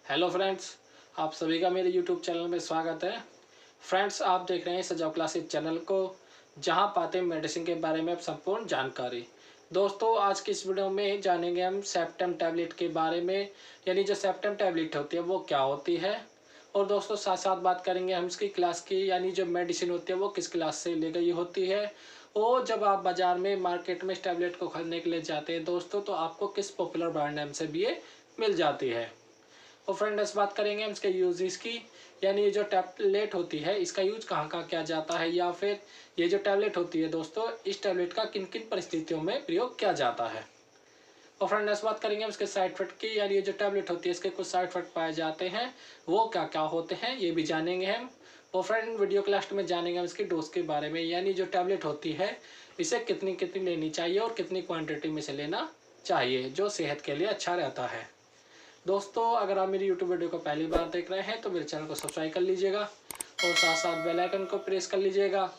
Hello friends, आप सभी का मेरे यूट्यूब चैनल में स्वागत है। फ्रेंड्स, आप देख रहे हैं सजाओ क्लासेस चैनल को, जहां पाते हैं मेडिसिन के बारे में संपूर्ण जानकारी। दोस्तों, आज की इस वीडियो में जानेंगे हम सेप्टम टैबलेट के बारे में, यानी जो सेप्टम टैबलेट होती है वो क्या होती है। और दोस्तों, साथ साथ बात करेंगे हम इसकी क्लास की, यानी जो मेडिसिन होती है वो किस क्लास से ली गई होती है। और जब आप बाज़ार में मार्केट में इस टैबलेट को खरीदने के लिए जाते हैं दोस्तों, तो आपको किस पॉपुलर ब्रांड नेम से भी ये मिल जाती है। और फ्रेंड्स, बात करेंगे हम इसके यूजेस की, यानी ये जो टैबलेट होती है इसका यूज कहाँ कहाँ किया जाता है, या फिर ये जो टैबलेट होती है दोस्तों, इस टैबलेट का किन किन परिस्थितियों में प्रयोग किया जाता है। और फ्रेंड्स, बात करेंगे हम इसके साइड इफेक्ट की, यानी ये जो टैबलेट होती है इसके कुछ साइड इफेक्ट पाए जाते हैं, वो क्या क्या होते हैं ये भी जानेंगे हम। और फ्रेंड, वीडियो के लास्ट में जानेंगे हम इसकी डोज के बारे में, यानी जो टैबलेट होती है इसे कितनी कितनी लेनी चाहिए और कितनी क्वांटिटी में से लेना चाहिए, जो सेहत के लिए अच्छा रहता है। दोस्तों, अगर आप मेरी यूट्यूब वीडियो को पहली बार देख रहे हैं तो मेरे चैनल को सब्सक्राइब कर लीजिएगा और साथ साथ बेल आइकन को प्रेस कर लीजिएगा,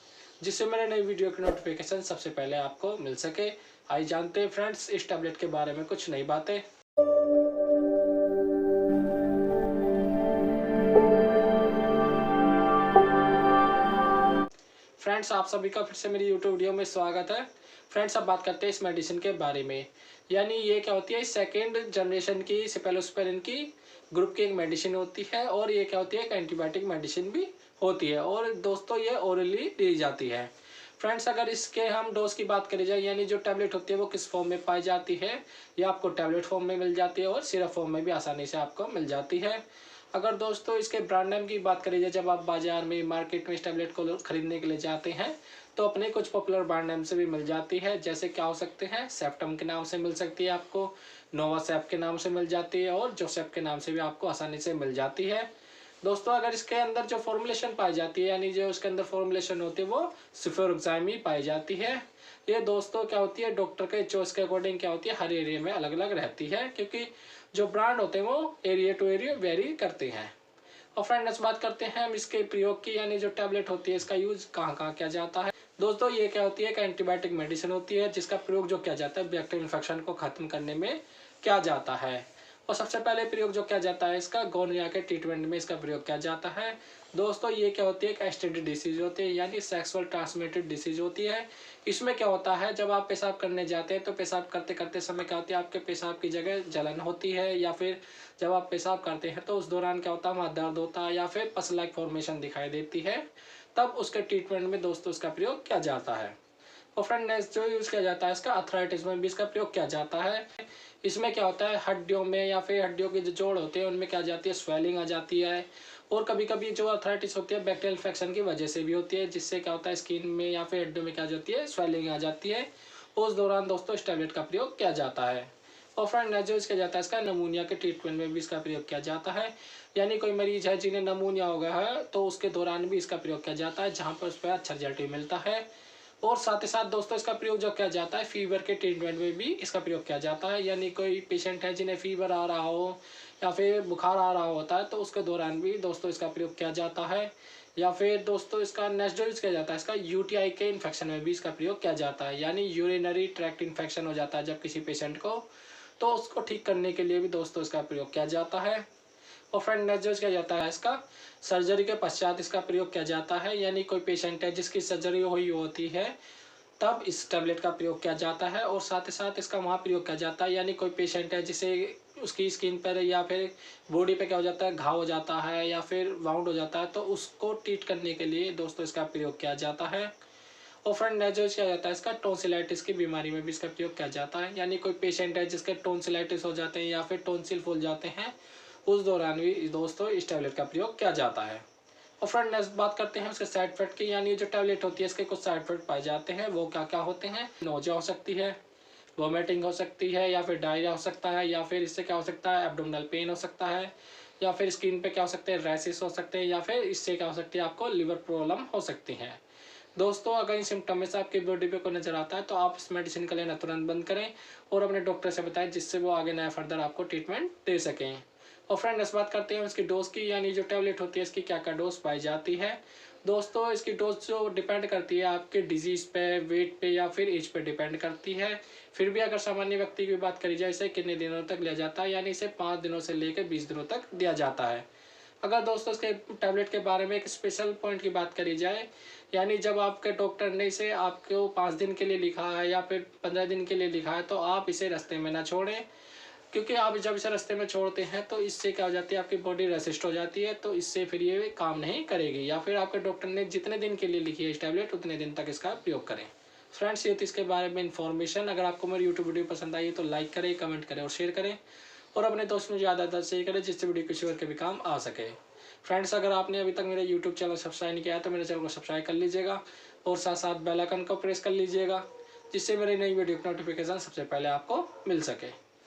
जिससे मेरे नई वीडियो की नोटिफिकेशन सबसे पहले आपको मिल सके। आइए जानते हैं फ्रेंड्स इस टैबलेट के बारे में कुछ नई बातें। फ्रेंड्स, आप सभी का फिर से मेरी यूट्यूब वीडियो में स्वागत है। फ्रेंड्स, अब बात करते हैं इस मेडिसिन के बारे में, यानी ये क्या होती है, सेकेंड जनरेशन की सेफेलोस्पेरिन की ग्रुप की एक मेडिसिन होती है। और ये क्या होती है, एक एंटीबायोटिक मेडिसिन भी होती है। और दोस्तों, ये ओरली दी जाती है। फ्रेंड्स, अगर इसके हम डोज की बात करी जाए, यानी जो टैबलेट होती है वो किस फॉर्म में पाई जाती है, ये आपको टैबलेट फॉर्म में मिल जाती है और सिरप फॉर्म में भी आसानी से आपको मिल जाती है। अगर दोस्तों इसके ब्रांड नेम की बात करी जाए, जब आप बाजार में मार्केट में इस टैबलेट को खरीदने के लिए जाते हैं तो अपने कुछ पॉपुलर ब्रांड नेम से भी मिल जाती है। जैसे क्या हो सकते हैं, सेप्टम के नाम से मिल सकती है आपको, नोवासेप के नाम से मिल जाती है और जोसेप के नाम से भी आपको आसानी से मिल जाती है। दोस्तों, अगर इसके अंदर जो फॉर्मुलेशन पाई जाती है, यानी जो इसके अंदर फॉर्मुलेशन होती है वो सिफोरक्साइम ही पाई जाती है। ये दोस्तों क्या होती है, डॉक्टर के चॉइस के अकॉर्डिंग क्या होती है, हर एरिया में अलग अलग रहती है, क्योंकि जो ब्रांड होते हैं वो एरिया टू एरिया वेरी करते हैं। और फ्रेंड्स, बात करते हैं हम इसके प्रयोग की, यानी जो टैबलेट होती है इसका यूज कहाँ कहाँ किया जाता है। दोस्तों, ये क्या होती है, एक एंटीबायोटिक मेडिसिन होती है जिसका प्रयोग जो किया जाता है बैक्टीरियल इन्फेक्शन को खत्म करने में किया जाता है। और सबसे पहले प्रयोग जो किया जाता है इसका गोनोरिया के ट्रीटमेंट में इसका प्रयोग किया जाता है। दोस्तों, ये क्या होती है, एक एसटीडी डिसीज होती है, यानी सेक्सुअल ट्रांसमिटेड डिसीज होती है। इसमें क्या होता है, जब आप पेशाब करने जाते हैं तो पेशाब करते करते समय क्या होती है, आपके पेशाब की जगह जलन होती है, या फिर जब आप पेशाब करते हैं तो उस दौरान क्या होता है, वहाँ दर्द होता है या फिर पस लाइक फॉर्मेशन दिखाई देती है, तब उसके ट्रीटमेंट में दोस्तों इसका प्रयोग किया जाता है। और फ्रेंड, नेक्स्ट जो यूज़ किया जाता है इसका अर्थराइटिस में भी इसका प्रयोग किया जाता है। इसमें क्या होता है, हड्डियों में या फिर हड्डियों के जो जोड़ होते हैं उनमें क्या जाती है, स्वेलिंग आ जाती है। और कभी कभी जो अर्थराइटिस होती है बैक्टीरियल इन्फेक्शन की वजह से भी होती है, जिससे क्या होता है, स्किन में या फिर हड्डियों में क्या जाती है, स्वेलिंग आ जाती है। उस दौरान दोस्तों इस टैबलेट का प्रयोग किया जाता है। और फ्रेंड, नेक्स्ट जो किया जाता है इसका नमूनिया के ट्रीटमेंट में भी इसका प्रयोग किया जाता है, यानी कोई मरीज है जिन्हें नमूनिया हो गया है तो उसके दौरान भी इसका प्रयोग किया जाता है, जहाँ पर उस पर अच्छा रिजल्ट मिलता है। और साथ ही साथ दोस्तों इसका प्रयोग जो किया जाता है फीवर के ट्रीटमेंट में भी इसका प्रयोग किया जाता है, यानी कोई पेशेंट है जिन्हें फीवर आ रहा हो या फिर बुखार आ रहा होता है तो उसके दौरान भी दोस्तों इसका प्रयोग किया जाता है। या फिर दोस्तों इसका नेक्स्ट जो यूज किया जाता है इसका यूटीआई के इन्फेक्शन में भी इसका प्रयोग किया जाता है, यानी यूरिनरी ट्रैक्ट इन्फेक्शन हो जाता है जब किसी पेशेंट को, तो उसको ठीक करने के लिए भी दोस्तों इसका प्रयोग किया जाता है। और फ्रेंड, नेक्स्ट जो किया जाता है इसका सर्जरी के पश्चात इसका प्रयोग किया जाता है, यानी कोई पेशेंट है जिसकी सर्जरी हुई होती है तब इस टैबलेट का प्रयोग किया जाता है। और साथ ही साथ इसका वहाँ प्रयोग किया जाता है, यानी कोई पेशेंट है जिसे उसकी स्किन पर या फिर बॉडी पे क्या हो जाता है, घाव हो जाता है या फिर वाउंड हो जाता है, तो उसको ट्रीट करने के लिए दोस्तों इसका प्रयोग किया जाता है। और फ्रेंड, नेक्स्ट जो किया जाता है इसका टोंसिलाइटिस की बीमारी में भी इसका प्रयोग किया जाता है, यानी कोई पेशेंट है जिसके टोंसिलाइटिस हो जाते हैं या फिर टोंसिल फूल जाते हैं, उस दौरान भी दोस्तों इस टैबलेट का प्रयोग किया जाता है। और फ्रेंड, नेक्स्ट बात करते हैं उसके साइड इफेक्ट की, यानी जो टैबलेट होती है इसके कुछ साइड इफेक्ट पाए जाते हैं, वो क्या क्या होते हैं। नोजिया हो सकती है, वोमिटिंग हो सकती है, या फिर डायरिया हो सकता है, या फिर इससे क्या हो सकता है, एब्डोमिनल पेन हो सकता है, या फिर स्किन पे क्या हो सकते हैं, रैशेस हो सकते हैं, या फिर इससे क्या हो सकती है, आपको लिवर प्रॉब्लम हो सकती है। दोस्तों, अगर इन सिम्टम में से आपकी बॉडी पे कोई नजर आता है तो आप इस मेडिसिन का लेना तुरंत बंद करें और अपने डॉक्टर से बताएं, जिससे वो आगे नया फर्दर आपको ट्रीटमेंट दे सकें। और फ्रेंड, इस बात करते हैं इसकी डोज की, यानी जो टैबलेट होती है इसकी क्या क्या डोज पाई जाती है। दोस्तों इसकी डोज जो डिपेंड करती है आपके डिजीज़ पे, वेट पे या फिर एज पे डिपेंड करती है। फिर भी अगर सामान्य व्यक्ति की बात करी जाए, इसे कितने दिनों तक लिया जाता है, यानी इसे 5 दिनों से लेकर 20 दिनों तक दिया जाता है। अगर दोस्तों इसके टैबलेट के बारे में एक स्पेशल पॉइंट की बात करी जाए, यानी जब आपके डॉक्टर ने इसे आपको 5 दिन के लिए लिखा है या फिर 15 दिन के लिए लिखा है, तो आप इसे रास्ते में ना छोड़ें, क्योंकि आप जब इसे रास्ते में छोड़ते हैं तो इससे क्या हो जाती है, आपकी बॉडी रेसिस्ट हो जाती है, तो इससे फिर ये काम नहीं करेगी। या फिर आपके डॉक्टर ने जितने दिन के लिए लिखी है इस टैबलेट, उतने दिन तक इसका प्रयोग करें। फ्रेंड्स, ये थी इसके बारे में इन्फॉर्मेशन। अगर आपको मेरी यूट्यूब वीडियो पसंद आई तो लाइक करें, कमेंट करें और शेयर करें, और अपने दोस्तों में ज़्यादा शेयर करें जिससे वीडियो किसी और के भी काम आ सके। फ्रेंड्स, अगर आपने अभी तक मेरा यूट्यूब चैनल सब्सक्राइब नहीं किया है तो मेरे चैनल को सब्सक्राइब कर लीजिएगा और साथ साथ बेल आइकन को प्रेस कर लीजिएगा, जिससे मेरी नई वीडियो की नोटिफिकेशन सबसे पहले आपको मिल सके।